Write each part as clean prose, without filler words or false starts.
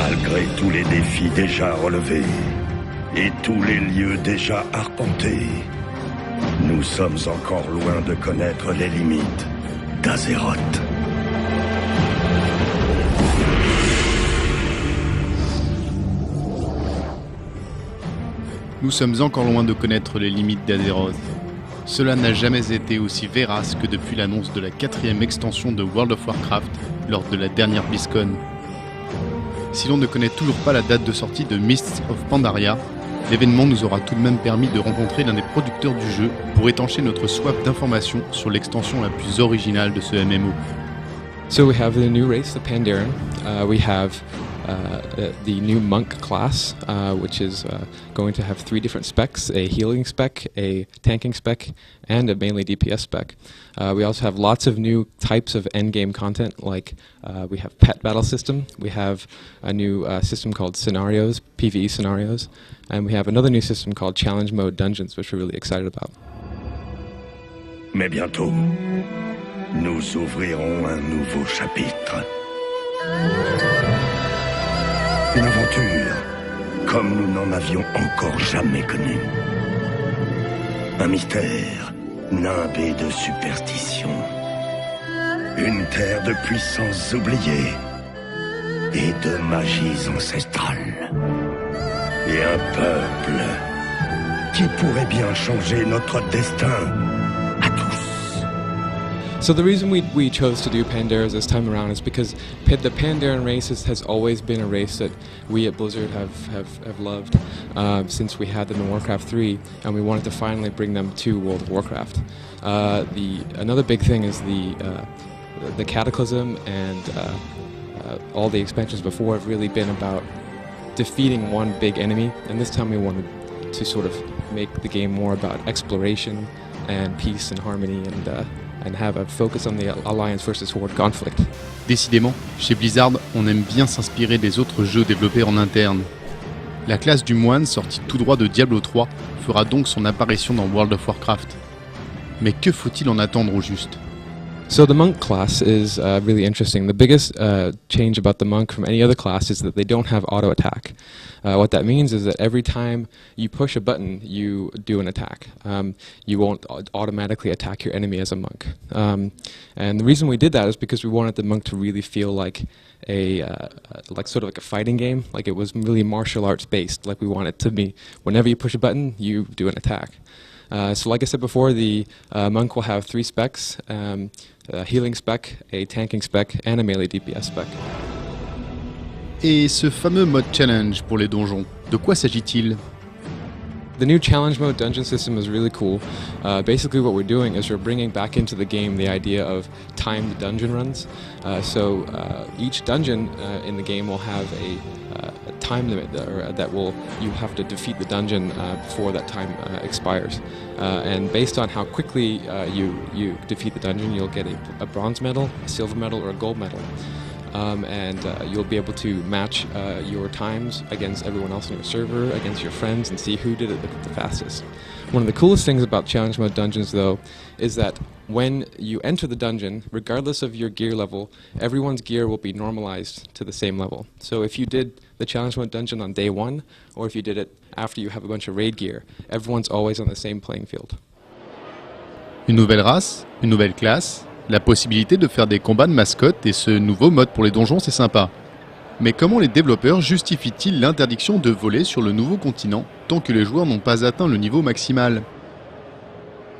Malgré tous les défis déjà relevés et tous les lieux déjà arpentés, nous sommes encore loin de connaître les limites d'Azeroth. Nous sommes encore loin de connaître les limites d'Azeroth. Cela n'a jamais été aussi vérace que depuis l'annonce de la 4e extension de World of Warcraft lors de la dernière BlizzCon. Si l'on ne connaît toujours pas la date de sortie de Mists of Pandaria, l'événement nous aura tout de même permis de rencontrer l'un des producteurs du jeu pour étancher notre soif d'informations sur l'extension la plus originale de ce MMO. So we have the new race, the Pandaren. We have the new monk class, which is going to have 3 different specs: a healing spec, a tanking spec, and a melee DPS spec. We also have lots of new types of endgame content, like we have pet battle system, we have a new system called scenarios, PvE scenarios, and we have another new system called challenge mode dungeons, which we're really excited about. Mais bientôt, nous ouvrirons un nouveau chapitre. Une aventure comme nous n'en avions encore jamais connu. Un mystère nimbé de superstitions. Une terre de puissances oubliées et de magies ancestrales. Et un peuple qui pourrait bien changer notre destin à tous. So the reason we chose to do Pandaria this time around is because the Pandaren race has always been a race that we at Blizzard have loved since we had them in Warcraft 3, and we wanted to finally bring them to World of Warcraft. Another big thing is the Cataclysm and all the expansions before have really been about defeating one big enemy, and this time we wanted to sort of make the game more about exploration and peace and harmony and have a focus on the Alliance versus Horde conflict. Décidément, chez Blizzard, on aime bien s'inspirer des autres jeux développés en interne. La classe du moine, sortie tout droit de Diablo 3, fera donc son apparition dans World of Warcraft. Mais que faut-il en attendre au juste ? So the monk class is really interesting. The biggest change about the monk from any other class is that they don't have auto attack. What that means is that every time you push a button, you do an attack. You won't automatically attack your enemy as a monk. And the reason we did that is because we wanted the monk to really feel like sort of like a fighting game, like it was really martial arts based. Like we want it to be, whenever you push a button, you do an attack. So like I said before, the monk will have 3 specs, a healing spec, a tanking spec, and a melee DPS spec. Et ce fameux mode challenge pour les donjons, de quoi s'agit-il ? The new challenge mode dungeon system is really cool. Basically what we're doing is we're bringing back into the game the idea of timed dungeon runs. So each dungeon in the game will have a time limit that you have to defeat the dungeon before that time expires. And based on how quickly you defeat the dungeon, you'll get a bronze medal, a silver medal, or a gold medal. And you'll be able to match your times against everyone else on your server, against your friends, and see who did it the fastest. One of the coolest things about challenge mode dungeons, though, is that when you enter the dungeon, regardless of your gear level, everyone's gear will be normalized to the same level. So if you did the challenge mode dungeon on day 1, or if you did it after you have a bunch of raid gear, everyone's always on the same playing field. Une nouvelle race, une nouvelle classe, la possibilité de faire des combats de mascottes et ce nouveau mode pour les donjons, c'est sympa. Mais comment les développeurs justifient-ils l'interdiction de voler sur le nouveau continent tant que les joueurs n'ont pas atteint le niveau maximal ?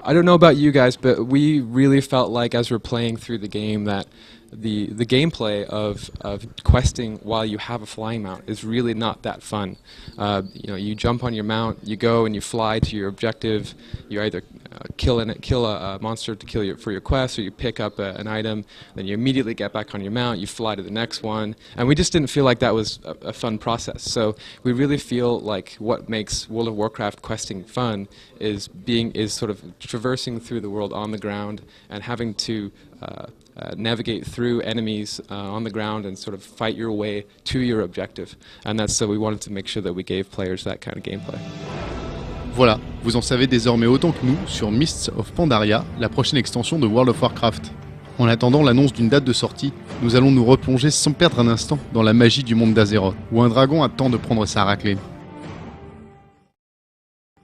I don't know about you guys, but we really felt like as we're playing through the game that the gameplay of questing while you have a flying mount is really not that fun. You jump on your mount, you go and you fly to your objective. You either kill a monster to for your quest, or you pick up an item, then you immediately get back on your mount, you fly to the next one, and we just didn't feel like that was a fun process. So we really feel like what makes World of Warcraft questing fun is sort of traversing through the world on the ground and having to navigate through enemies on the ground and sort of fight your way to your objective. And so we wanted to make sure that we gave players that kind of gameplay. Voilà, vous en savez désormais autant que nous sur Mists of Pandaria, la prochaine extension de World of Warcraft. En attendant l'annonce d'une date de sortie, nous allons nous replonger sans perdre un instant dans la magie du monde d'Azeroth, où un dragon attend de prendre sa raclée.